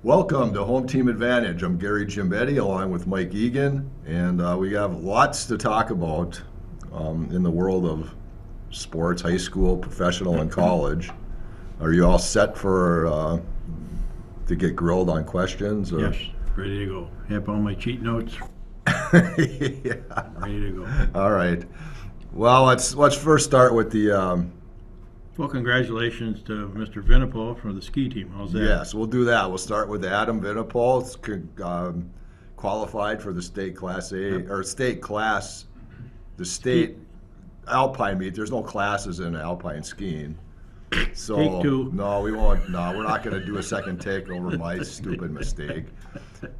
Welcome to Home Team Advantage. I'm Gary Gimbetti along with Mike Egan, and we have lots to talk about in the world of sports, high school, professional, and college. Are you all set for to get grilled on questions? Or? Yes, ready to go. Have all my cheat notes. Yeah. Ready to go. All right. Well, let's first start with the. Well, congratulations to Mr. Vinipol for the ski team. How's that? Yes, we'll do that. We'll start with Adam Vinipol. Qualified for the state class A or state class, the state alpine meet. There's no classes in alpine skiing. So Take two. no, we won't. No, we're not going to do a second take over my stupid mistake.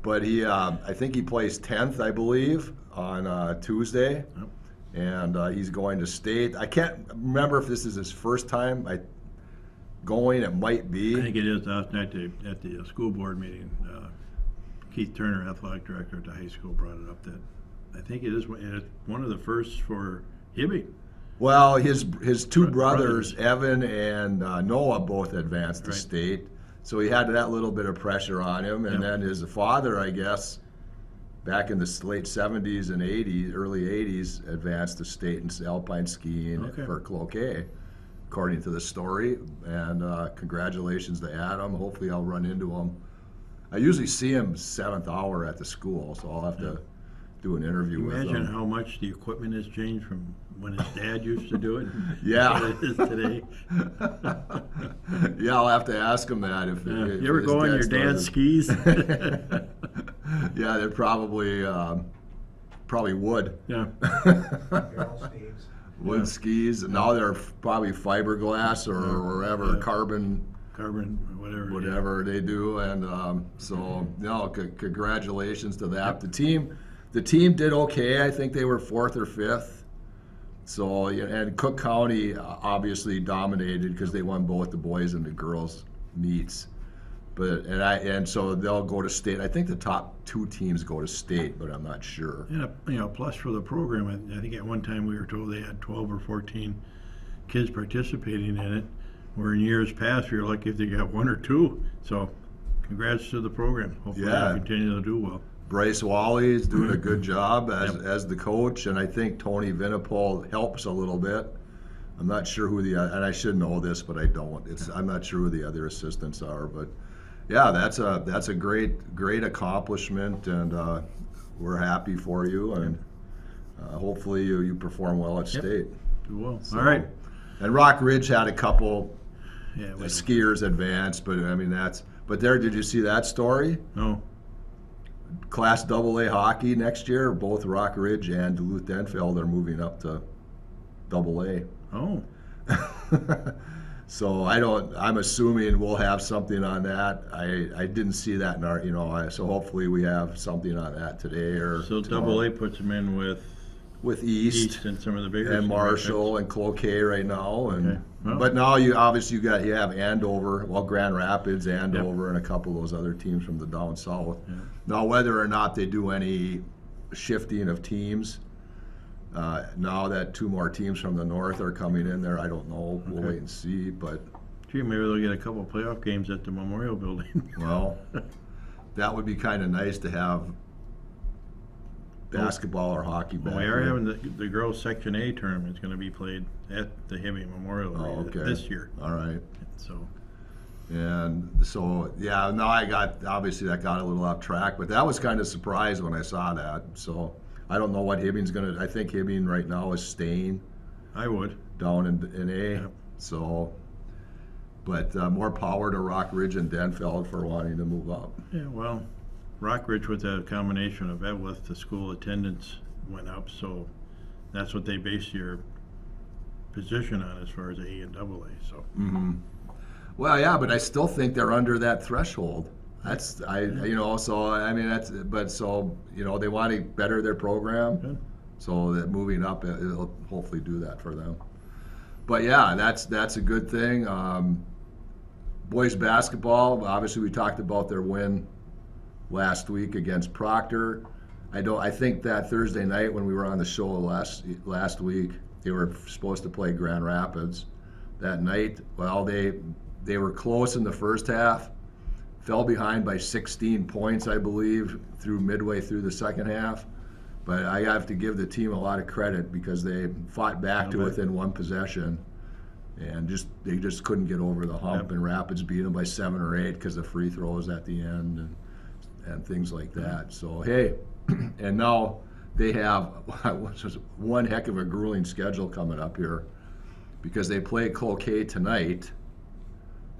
But I think he placed 10th, I believe, on Tuesday. Yep. And he's going to state. I can't remember if this is his first time going. It might be. I think it is. Last night at the school board meeting, Keith Turner, athletic director at the high school, brought it up that I think it is one of the firsts for Hibbing. Well, his two brothers, brothers. Evan and Noah, both advanced to Right. state. So he had that little bit of pressure on him. And Yep. then his father, I guess, back in the late 70s and 80s, early 80s, advanced to state in alpine skiing Okay. for Cloquet, according to the story. And congratulations to Adam. Hopefully I'll run into him. I usually see him 7th hour at the school, so I'll have to do an interview with him. Imagine how much the equipment has changed from when his dad used to do it. Yeah. to what it is today. Yeah, I'll have to ask him that. If You ever his go on dad your dad's started- skis? Yeah, they're probably wood. Yeah. Wood Yeah. skis. And now they're probably fiberglass or wherever, Yeah. carbon, Carbon, whatever. whatever they do. And congratulations to that. The team did okay. I think they were 4th or 5th. So, and Cook County obviously dominated because they won both the boys and the girls meets. And so they'll go to state. I think the top 2 teams go to state, but I'm not sure. And plus for the program, I think at one time we were told they had 12 or 14 kids participating in it, where in years past we were lucky if they got 1 or 2. So congrats to the program. Hopefully Yeah. they'll continue to do well. Bryce Wally is doing a good job as the coach, and I think Tony Vinipol helps a little bit. I'm not sure and I should know this, but I don't. I'm not sure who the other assistants are, but yeah, that's a great accomplishment, and we're happy for you, and hopefully you perform well at state. Do well. So- All right. And Rock Ridge had a couple Yeah. skiers advance, but I mean did you see that story? No. Class AA hockey next year, both Rock Ridge and Duluth Denfeld are moving up to AA. Oh. So I'm assuming we'll have something on that. I didn't see that in our, so hopefully we have something on that today or So tomorrow. AA puts them in with With East and some of the bigger and schools, Marshall and Cloquet right now, and Okay. Well- but now you have Andover, Grand Rapids, Andover, and a couple of those other teams from the down south. Yeah. Now whether or not they do any shifting of teams, now that 2 more teams from the north are coming in there, I don't know. We'll Okay. wait and see, but Gee, maybe they'll get a couple playoff games at the Memorial Building. well, that would be kind of nice to have basketball or hockey back We are here. having the girls Section A tournament is going to be played at the Hibbing Memorial Oh, okay. this year. All right. So And so, yeah, now obviously that got a little off track, but that was kind of surprised when I saw that. So I don't know what Hibbing's I think Hibbing right now is staying I would. down in A. Yep. So, but more power to Rock Ridge and Denfeld for wanting to move up. Yeah, well, Rockridge with a combination of Evelyn, the school attendance went up, so that's what they base your position on as far as A and AA. So Mm-hmm. Well, yeah, but I still think they're under that threshold. So I mean they want to better their program, Good. so that moving up it'll hopefully do that for them. But yeah, that's a good thing. Boys basketball, obviously we talked about their win last week against Proctor. I think that Thursday night when we were on the show last week, they were supposed to play Grand Rapids that night. Well, they were close in the first half, fell behind by 16 points, I believe, midway through the second half. But I have to give the team a lot of credit because they fought back to within one possession, and they just couldn't get over the hump. Yep. And Rapids beat them by 7 or 8 because of free throws at the end and things like that. So hey, and now they have one heck of a grueling schedule coming up here because they play Cloquet tonight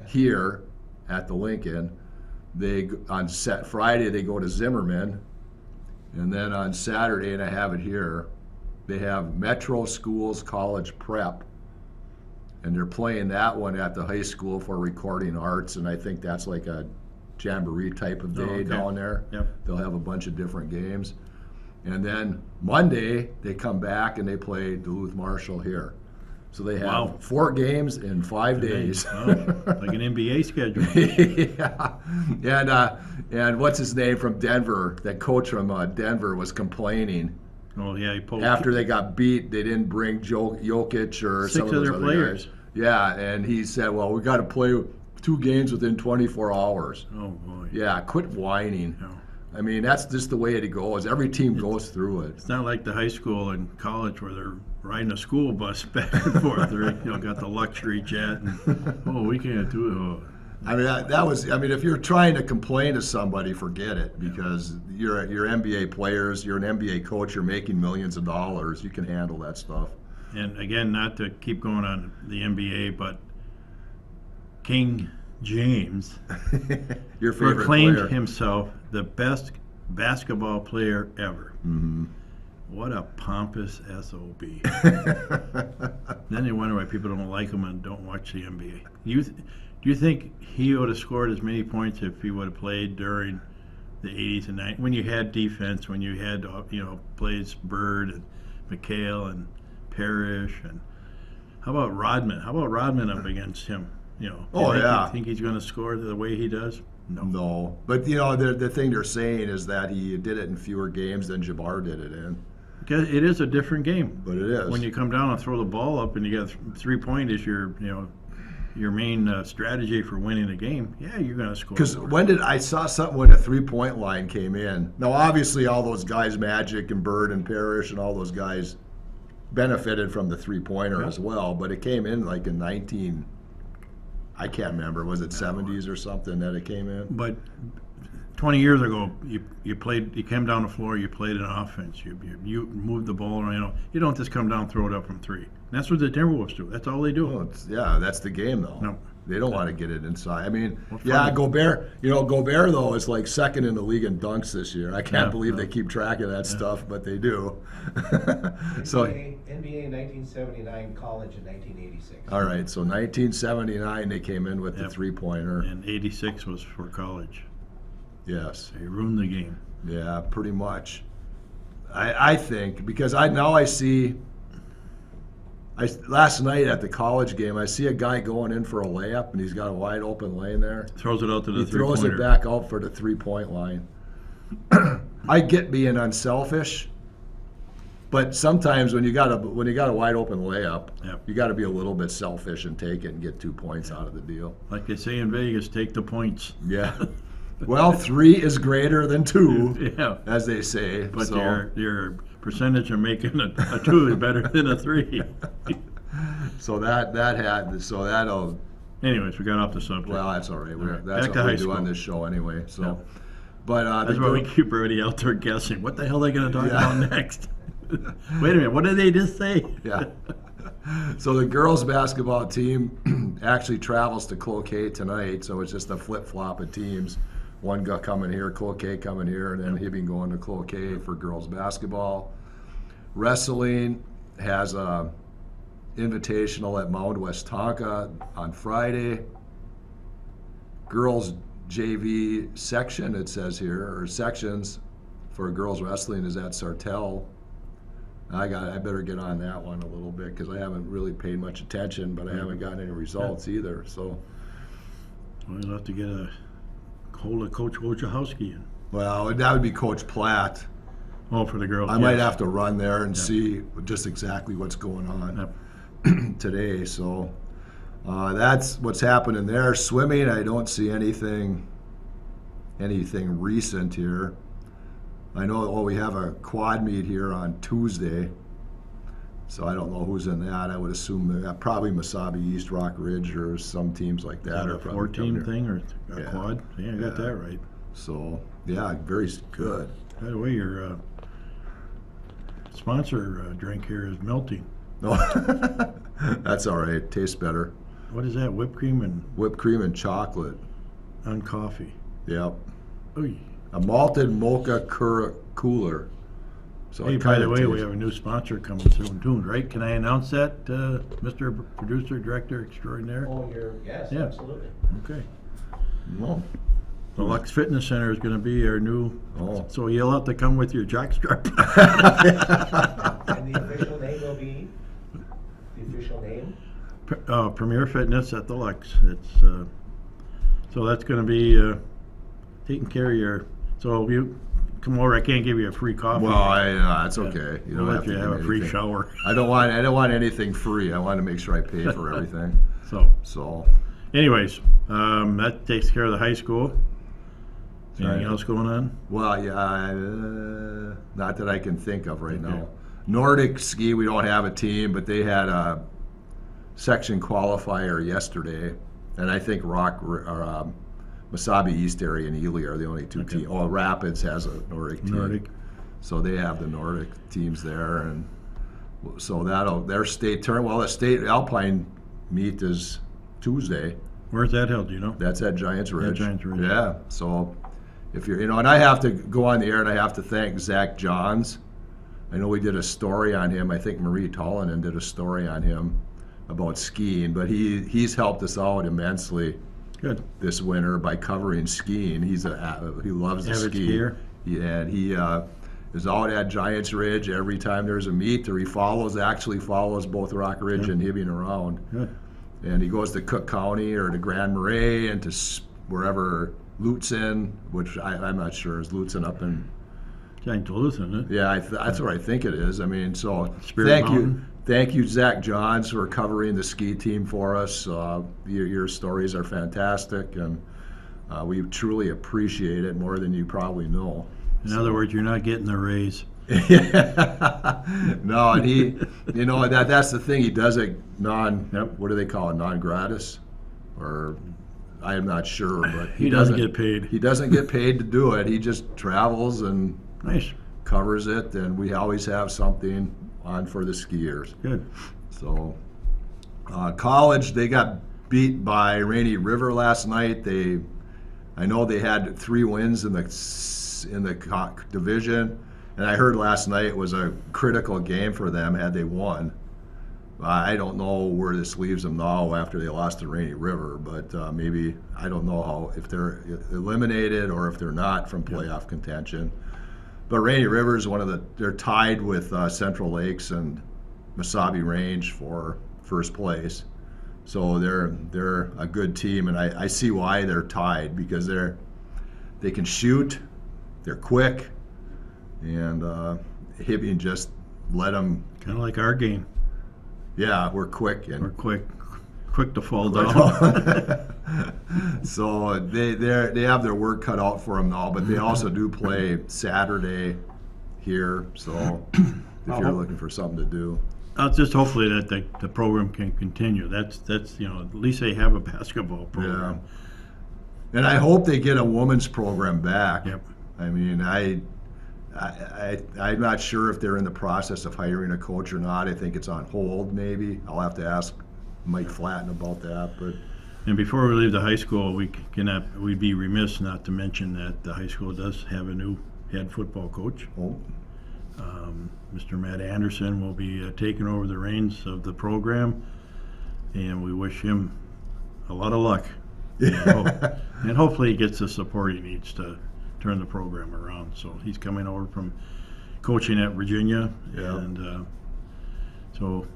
here at the Lincoln. On Friday they go to Zimmerman, and then on Saturday, and I have it here, they have Metro Schools College Prep, and they're playing that one at the high school for recording arts, and I think that's like a jamboree type of day down there. Yep. They'll have a bunch of different games. And then Monday, they come back and they play Duluth Marshall here. So they have 4 games in 5 days. Oh, like an NBA schedule. Yeah. And what's his name from Denver? That coach from Denver was complaining. Oh, yeah, he pulled After they got beat, they didn't bring Jokic or 6 some of of those their other players. guys. Yeah, and he said, well, we got to play 2 games within 24 hours. Oh, boy. Yeah, quit whining. No. I mean, that's just the way it goes. Every team goes through it. It's not like the high school and college where they're riding a school bus back and forth. They're got the luxury jet. And, we can't do it. Oh. I mean, that was. I mean, if you're trying to complain to somebody, forget it, because you're NBA players, you're an NBA coach, you're making millions of dollars. You can handle that stuff. And again, not to keep going on the NBA, but King James Your favorite proclaimed player. himself the best basketball player ever. Mm-hmm. What a pompous SOB. Then they wonder why people don't like him and don't watch the NBA. Do you think he would have scored as many points if he would have played during the 80s and 90s, when you had defense, when you had plays Bird and McHale and Parrish, and how about Rodman? How about Rodman up against him? Think he's going to score the way he does? No. But the thing they're saying is that he did it in fewer games than Jabbar did it in. Because it is a different game. But it is. When you come down and throw the ball up and you got 3-point is your main strategy for winning a game, you're going to score. Because I saw something when a 3-point line came in. Now, obviously, all those guys, Magic and Bird and Parrish and all those guys benefited from the 3-pointer as well. But it came in like in I can't remember, was it 70s or something that it came in? But 20 years ago, you came down the floor, you played an offense, you moved the ball around. You don't just come down and throw it up from 3. And that's what the Timberwolves do. That's all they do. Well, that's the game though. No. They don't want to get it inside. I mean, Gobert. Gobert though is like second in the league in dunks this year. I can't believe they keep track of that stuff, but they do. So NBA 1979, college in 1986. All right, so 1979 they came in with the 3-pointer. And 86 was for college. Yes. They ruined the game. Yeah, pretty much. I think because I see. Last night at the college game, I see a guy going in for a layup, and he's got a wide open lane there. Throws it out to the He three-pointer. throws it back out for the 3-point line. I get being unselfish, but sometimes when you got a wide open layup, you got to be a little bit selfish and take it and get 2 points out of the deal. Like they say in Vegas, take the points. Yeah. Well, 3 is greater than 2, Yeah. as they say. But so, your percentage of making a 2 is better than a 3. that'll. Anyways, we got off the subject. Well, that's all right. right. That's Back to what we high do school. on this show anyway. So, Yeah. but That's why we keep everybody out there guessing. What the hell are they going to talk about next? Wait a minute. What did they just say? Yeah. So the girls' basketball team actually travels to Cloquet tonight. So it's just a flip-flop of teams. One guy coming here, Cloquet coming here, and then Hibbing going to Cloquet for girls' basketball. Wrestling has a invitational at Mount Westonka on Friday. Girls JV section, it says here, or sections for girls wrestling is at Sartell. I better get on that one a little bit because I haven't really paid much attention, but I haven't gotten any results either. So, We'll have to get a hold of Coach Wojciechowski. well, that would be Coach Platt. Oh, for the girls. I might have to run there and see just exactly what's going on today. So that's what's happening there. Swimming, I don't see anything anything recent here. I know, we have a quad meet here on Tuesday, so I don't know who's in that. I would assume probably Mesabi East, Rock Ridge, or some teams like Is that. that are a probably 14 coming here. thing or a Yeah. quad? Yeah, I got Yeah. that right. So, yeah, very good. By the way, your sponsor drink here is melting. No, that's all right. Tastes better. What is that? Whipped cream and Whipped cream and chocolate. on coffee. Yep. Oy. A malted mocha cooler. So Hey, it by the kinda way, we tastes- have a new sponsor coming soon, too, right? Can I announce that, Mr. Producer, Director Extraordinaire? Oh, yes, Yeah. absolutely. Okay. No. The Lux Fitness Center is going to be our new. Oh. So you'll have to come with your jockstrap. And the official name will be, the official name? Premier Fitness at the Lux. It's so that's going to be taking care of your. So you come over. I can't give you a free coffee. Well, that's okay. You We'll don't let you to have give a free anything. shower. I don't want anything free. I want to make sure I pay for everything. So, So, anyways, that takes care of the high school. Anything Right. else going on? well, yeah, not that I can think of right Okay. now. Nordic ski, we don't have a team, but they had a section qualifier yesterday, and I think Mesabi East area and Ely are the only two Okay. teams. Oh, Rapids has a Nordic team. Nordic. So they have the Nordic teams there, and so their state turn. Well, the state Alpine meet is Tuesday. Where's that held? Do you know? That's at Giants Ridge. Giants Ridge. Yeah. So if you're, and I have to go on the air, and I have to thank Zach Johns. I know we did a story on him. I think Marie Tollinen did a story on him about skiing, but he's helped us out immensely Good. this winter by covering skiing. He loves to Avid ski. skier. And he is out at Giants Ridge every time there's a meet, or he actually follows both Rock Ridge and Hibbing around. Good. And he goes to Cook County or to Grand Marais and to wherever Lutzen, which I'm not sure, is Lutzen up in, Giant Duluth, isn't it? yeah, that's where I think it is. I mean, so Spirit Mountain. Thank you, Zach Johns, for covering the ski team for us. Your stories are fantastic, and we truly appreciate it more than you probably know. In other words, you're not getting the raise. No, and he, that's the thing. He does it Yep. what do they call it, non-gratis, or I am not sure, but He doesn't get paid. He doesn't get paid to do it. He just travels and Nice. covers it, and we always have something on for the skiers. Good. So, college, they got beat by Rainy River last night. I know they had 3 wins in the division, and I heard last night it was a critical game for them had they won. I don't know where this leaves them now after they lost to Rainy River, but maybe I don't know if they're eliminated or if they're not from playoff contention. But Rainy River is they're tied with Central Lakes and Mesabi Range for first place. So they're a good team, and I see why they're tied, because they can shoot, they're quick, and Hibbing just let them. Kind of like our game. Yeah, we're quick and We're quick to fall down. so they have their work cut out for them now, but they also do play Saturday here. So if you're looking for something to do, Just hopefully that the program can continue. That's at least they have a basketball program. and I hope they get a women's program back. Yep. I mean, I'm not sure if they're in the process of hiring a coach or not. I think it's on hold. Maybe I'll have to ask Mike Flatten about that, but. And before we leave the high school, we'd be remiss not to mention that the high school does have a new head football coach. Oh. Mr. Matt Anderson will be taking over the reins of the program, and we wish him a lot of luck. And hopefully he gets the support he needs to turn the program around. So he's coming over from coaching at Virginia, Yeah. and so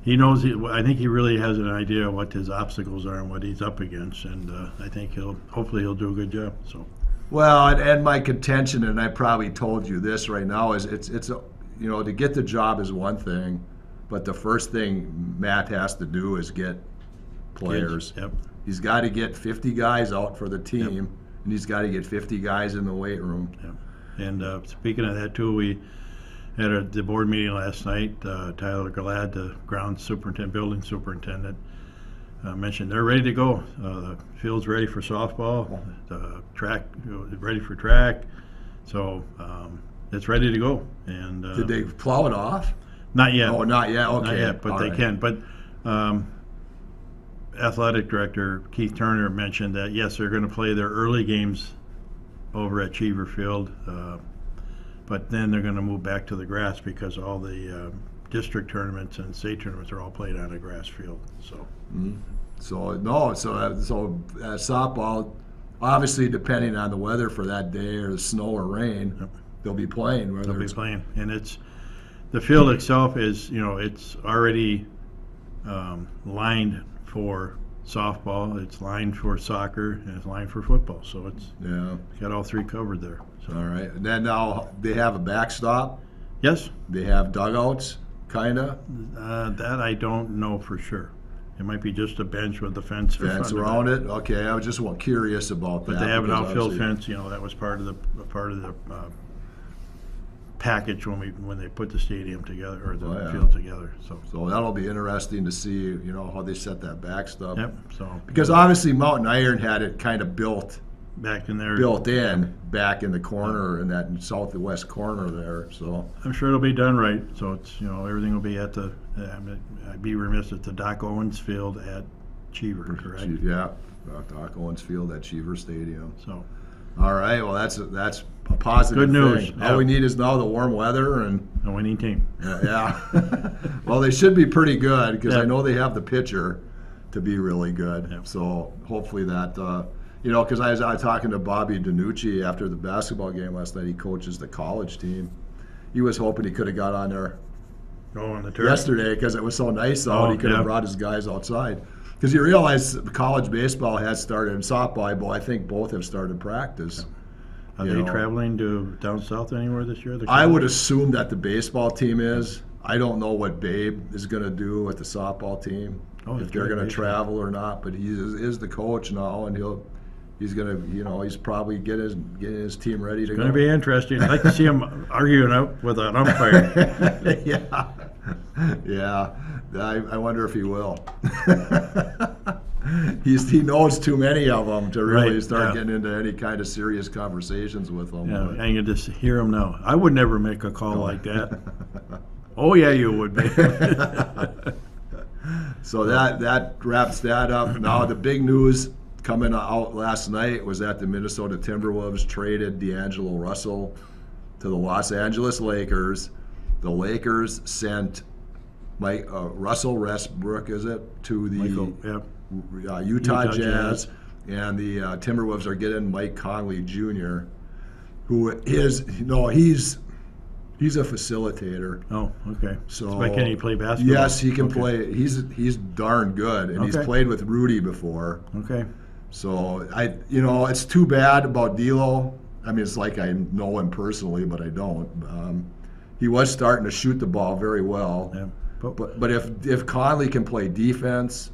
he knows. I think he really has an idea of what his obstacles are and what he's up against, and I think hopefully he'll do a good job. So. Well, and my contention, and I probably told you this right now, is it's to get the job is one thing, but the first thing Matt has to do is get players. Yep. He's got to get 50 guys out for the team and he's got to get 50 guys in the weight room. Yeah. And speaking of that too, we had the board meeting last night. Tyler Glad, the ground superintendent, building superintendent, mentioned they're ready to go. The field's ready for softball. The track ready for track. So it's ready to go. And Did they plow it off? not yet. Oh, not yet. Okay, Not yet, but all they right. can. But athletic director Keith Turner mentioned that yes, they're going to play their early games over at Cheever Field, but then they're going to move back to the grass because all the district tournaments and state tournaments are all played on a grass field. So So softball, obviously depending on the weather for that day or the snow or rain, Yep. they'll be playing. Whether they'll be it's playing, and it's the field itself is it's already lined for softball, it's lined for soccer, and it's lined for football. So it's yeah. got all three covered there. So All right. And then now they have a backstop. yes, They have dugouts, kinda that I don't know for sure. It might be just a bench with the fence in fence front of around it. Okay, I was just curious about that. But they have an because outfield obviously- fence. That was part of the package when they put the stadium together or the Oh, yeah. field together. So So that'll be interesting to see, how they set that backstop. yep. So Because obviously Mountain Iron had it kind of built back in there, in back in the corner in that southwest corner there. So I'm sure it'll be done right. So it's everything will be at the. I'd be remiss at the Doc Owens Field at Cheever, correct? yeah, Doc Owens Field at Cheever Stadium. So All right, well that's a positive Good news, thing. yeah. All we need is now the warm weather and a winning team. yeah. Well, they should be pretty good because Yeah. I know they have the pitcher to be really good. Yeah. So hopefully that. Because I was talking to Bobby DiNucci after the basketball game last night. He coaches the college team. He was hoping he could have got on there Oh, on the turf. yesterday because it was so nice out. Oh, He could have yeah. brought his guys outside. Because you realize college baseball has started and softball. I think both have started practice. Are you they know. traveling to down south anywhere this year? I would assume that the baseball team is. I don't know what Babe is going to do with the softball team, Oh, if that's they're right, going to baseball. travel or not. But he is the coach now, and he's going to, he's probably getting his team ready to Going go. to be interesting. I'd like to see him arguing out with an umpire. Yeah, yeah. I wonder if he will. He knows too many of them to really Right, start yeah. getting into any kind of serious conversations with them. Yeah, but- I can just hear him now. I would never make a call like that. Oh yeah, you would be. So that wraps that up. Now the big news coming out last night was that the Minnesota Timberwolves traded D'Angelo Russell to the Los Angeles Lakers. The Lakers sent Russell Westbrook, is it, to the Michael, yeah. Utah Utah Jazz, and the Timberwolves are getting Mike Conley Jr., who is he's a facilitator. Oh, okay. So But can he play basketball? Yes, he can Okay. play. He's darn good, and he's Okay. played with Rudy before. Okay. So it's too bad about D'Lo. I mean, it's like I know him personally, but I don't. He was starting to shoot the ball very well. Yeah. But if Conley can play defense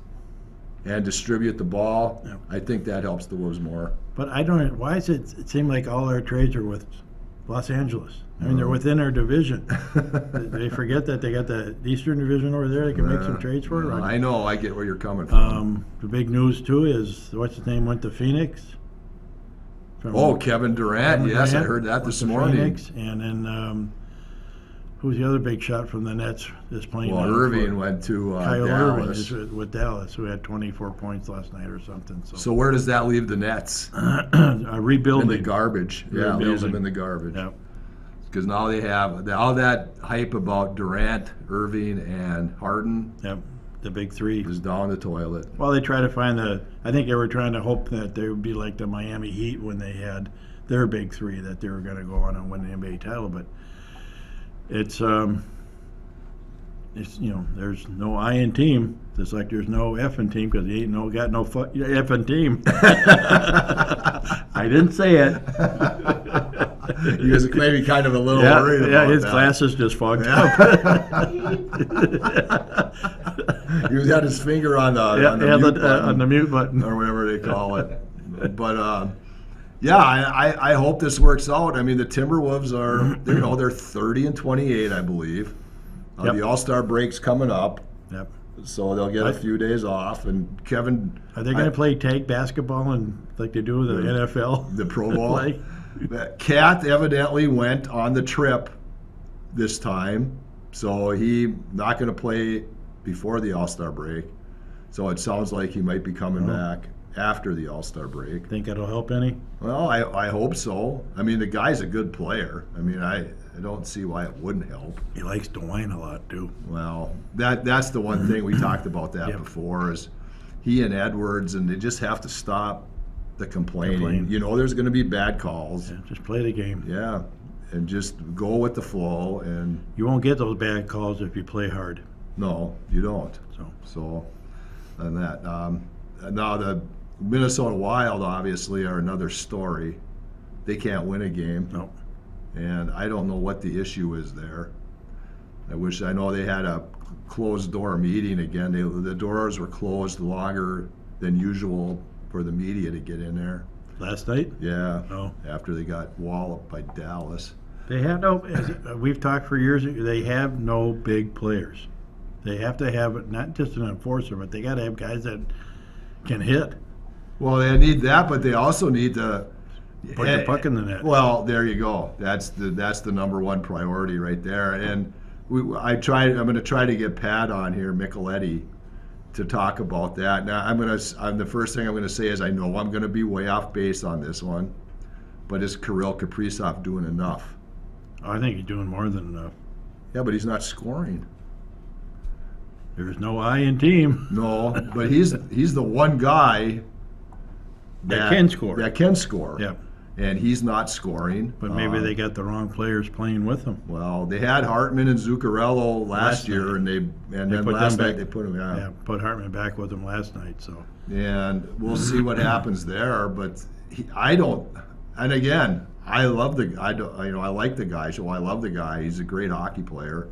and distribute the ball, Yeah. I think that helps the Wolves more. But I don't. Why does it seem like all our trades are with Los Angeles? I mean, they're within our division. They forget that they got the Eastern Division over there. They can make some trades for. Right? I know. I get where you're coming from. The big news too is what's his name went to Phoenix. From Kevin Durant. Kevin Yes, I Durant heard that went this to morning. Phoenix, and then who's the other big shot from the Nets that's playing? Well, now Irving for- went to Kyle Irving Dallas. is with Dallas, who had 24 points last night or something. So, So where does that leave the Nets? In the rebuilding. garbage. Yeah, leaves them Rebuilding. in the garbage. Yeah. Because now they have all that hype about Durant, Irving, and Harden Yep, the big three. is down the toilet. Well, they try to find I think they were trying to hope that they would be like the Miami Heat when they had their big three, that they were going to go on and win the NBA title. But it's there's no I in team, just like there's no F in team because he ain't got no F in team. I didn't say it. He was maybe kind of a little Yeah, worried yeah, about his that. glasses just fogged up. He had his finger on the, Yeah, on the mute button, on the mute button. or whatever they call it. But Yeah, I hope this works out. I mean, the Timberwolves are, they're 30-28, I believe. Yep. The All-Star break's coming up, Yep. so they'll get a few days off. And Kevin, Are they going to play tag basketball and like they do with the NFL? the Pro Bowl. Like, Cat evidently went on the trip this time, so he not going to play before the All-Star break. So it sounds like he might be coming back after the All-Star break. think it'll help any? Well, I hope so. I mean, the guy's a good player. I mean, I don't see why it wouldn't help. He likes to whine a lot too. Well, that's the one thing we talked about that Yep. before is he and Edwards, and they just have to stop the complaining. Complain. You know, there's going to be bad calls. Yeah, just play the game. Yeah, and just go with the flow. And You won't get those bad calls if you play hard. no, you don't. So, and that. Now the Minnesota Wild obviously are another story. They can't win a game. No. And I don't know what the issue is there. I know they had a closed door meeting again. The doors were closed longer than usual for the media to get in there. Last night? Yeah, No. after they got walloped by Dallas. They have no, we've talked for years, they have no big players. They have to have, not just an enforcer, but they got to have guys that can hit. Well, they need that, but they also need to Put the puck in the net. Well, there you go. That's the number one priority right there. And I'm going to try to get Pat on here, Micheletti, to talk about that. Now, the first thing I'm going to say is I know I'm going to be way off base on this one, but is Kirill Kaprizov doing enough? I think he's doing more than enough. Yeah, but he's not scoring. There's no I in team. No, but he's the one guy That can score. That can score. Yeah. And he's not scoring. But maybe they got the wrong players playing with them. Well, they had Hartman and Zuccarello last year, night. and then put last them night back. they put him. Yeah, put Hartman back with them last night. So And we'll see what happens there. But I don't. And again, I love I like the guy. So I love the guy. He's a great hockey player.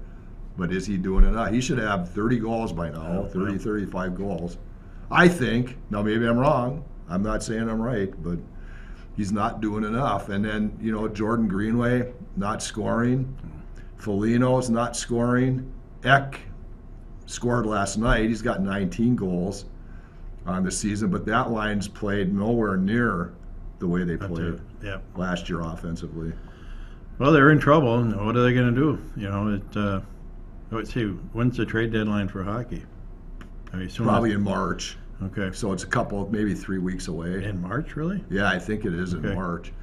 But is he doing enough? He should have 30 goals by now. 30, 35 goals. I think. Now maybe I'm wrong. I'm not saying I'm right, but he's not doing enough. And then Jordan Greenway not scoring. Foligno's not scoring. Eck scored last night. He's got 19 goals on the season, but that line's played nowhere near the way they played last year offensively. Well, they're in trouble. And what are they going to do? Let's see. When's the trade deadline for hockey? I mean, Probably in March. Okay. So it's maybe 3 weeks away. In March, really? Yeah, I think it is in Okay. March.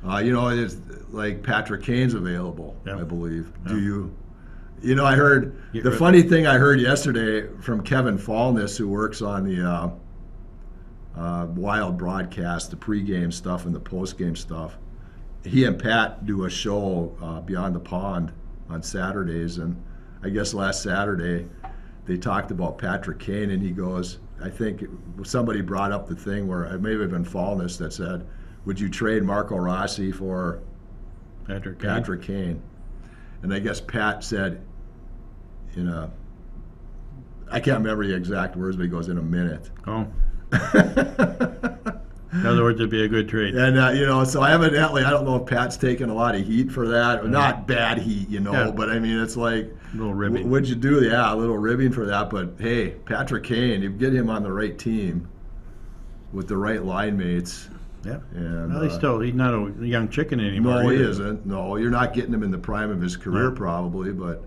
It's like Patrick Kane's available, Yeah. I believe. Yeah. Do you? I heard the funny thing I heard yesterday from Kevin Fallness, who works on the Wild broadcast, the pregame stuff and the postgame stuff. He and Pat do a show Beyond the Pond on Saturdays, and I guess last Saturday they talked about Patrick Kane, and he goes, I think somebody brought up the thing where it may have been Fallness that said, would you trade Marco Rossi for Patrick Kane? And I guess Pat said, I can't remember the exact words, but he goes, in a minute. Oh. In other words, it'd be a good trade. And, so evidently, I don't know if Pat's taking a lot of heat for that. Not bad heat, Yeah. but I mean, it's like, A little ribbing. what'd you do? Yeah, a little ribbing for that. But hey, Patrick Kane, you get him on the right team with the right line mates. Yeah. And, Well, he's not a young chicken anymore. No, he either. isn't. No, you're not getting him in the prime of his career, No. probably. But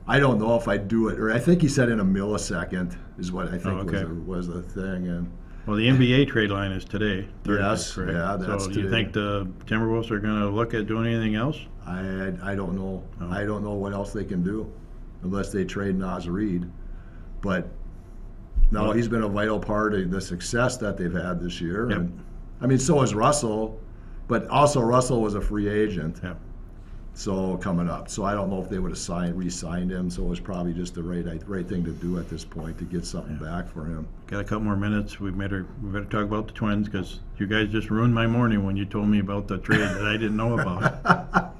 I don't know if I'd do it. Or I think he said in a millisecond is what I think okay. was the thing. And Well, the NBA trade line is today. Thursday, Yes, correct? yeah, that's So do you today. think the Timberwolves are going to look at doing anything else? I don't know. No. I don't know what else they can do unless they trade Naz Reid. But no, Well- he's been a vital part of the success that they've had this year. Yep. And I mean, so is Russell, but also Russell was a free agent. Yeah. So coming up, so I don't know if they would have re-signed him. So it was probably just the right thing to do at this point to get something back for him. Got a couple more minutes. We better talk about the Twins because you guys just ruined my morning when you told me about the trade that I didn't know about.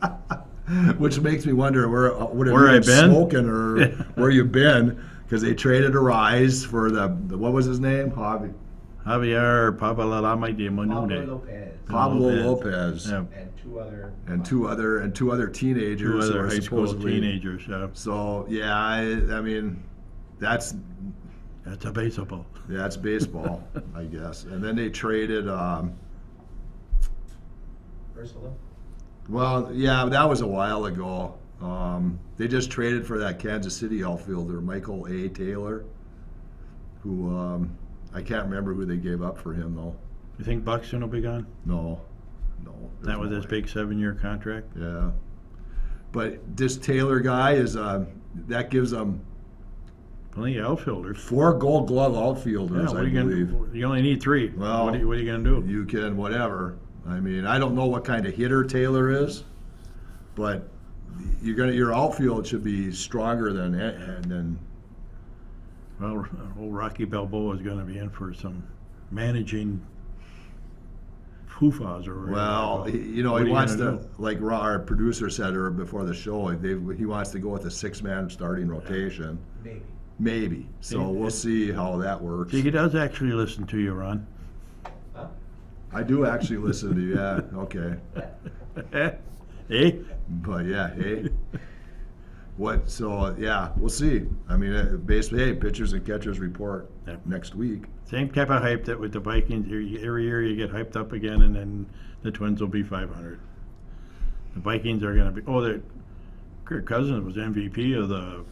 Which makes me wonder where Where you I been? smoking or where you been, because they traded a Rise for the what was his name? Javier Pavalalama de Pablo Manude. Lopez Pablo Lopez. Lopez. Yeah, and two other. And two other teenagers. two who other are high school supposedly- teenagers. So, yeah, I mean, that's That's a baseball. baseball, I guess. And then they traded, Ursula. well, yeah, that was a while ago. They just traded for that Kansas City outfielder, Michael A. Taylor, who, I can't remember who they gave up for him, though. You think Buxton will be gone? No. That there's was no his way. big 7-year contract? Yeah. But this Taylor guy is, that gives them Plenty of outfielders. 4 Gold Glove Yeah, outfielders, what I are you believe. gonna, you only need 3. Well, what are you gonna do? You can, whatever. I mean, I don't know what kind of hitter Taylor is, but your outfield should be stronger than Well, old Rocky Balboa is gonna be in for some managing foofas or whatever. well, What he are you wants gonna to, do? like our producer said before the show, he wants to go with a 6-man starting rotation, maybe. So we'll see how that works. See, he does actually listen to you, Ron. Huh? I do actually listen to you. Yeah, okay. Eh? But yeah, hey. So yeah, we'll see. I mean, basically, hey, pitchers and catchers report Yep. next week. Same type of hype that with the Vikings, every year you get hyped up again, and then the Twins will be 500. The Vikings are going to be. Kirk Cousins was MVP of the.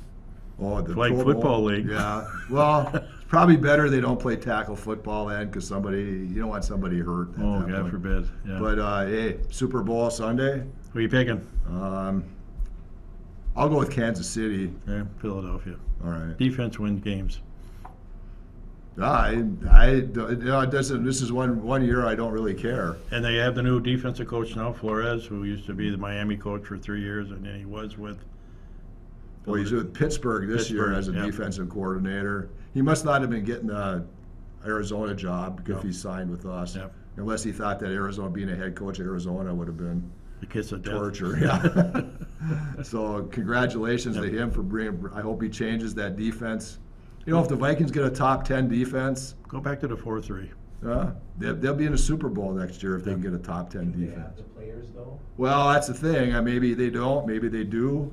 Oh, the Flag Pro Football Bowl. League. Yeah. Well, it's probably better they don't play tackle football then, because you don't want somebody hurt. At Oh, that God point. forbid. Yeah. But hey, Super Bowl Sunday. Who are you picking? I'll go with Kansas City. Yeah, Philadelphia. All right. Defense wins games. It doesn't. This is one year I don't really care. And they have the new defensive coach now, Flores, who used to be the Miami coach for 3 years, and then he was with. Well, he's with Pittsburgh this year Pittsburgh, as a yeah. defensive coordinator. He must not have been getting the Arizona job if No. he signed with us, Yeah. unless he thought that Arizona, being a head coach at Arizona, would have been The kiss of death. torture. Yeah. So congratulations to him for bringing. I hope he changes that defense. You know, if the Vikings get a top 10 defense, Go back to the 4-3. they'll be in the Super Bowl next year if they can get a top 10 Do they defense. have the players though? Well, that's the thing. Maybe they don't. Maybe they do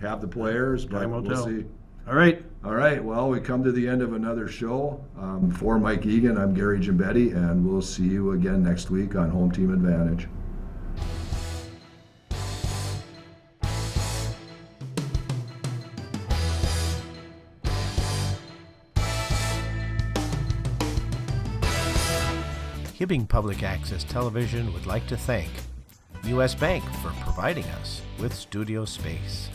have the players, but Time will we'll tell. see. All right. All right. Well, we come to the end of another show. For Mike Egan, I'm Gary Gimbetti, and we'll see you again next week on Home Team Advantage. Hibbing Public Access Television would like to thank U.S. Bank for providing us with studio space.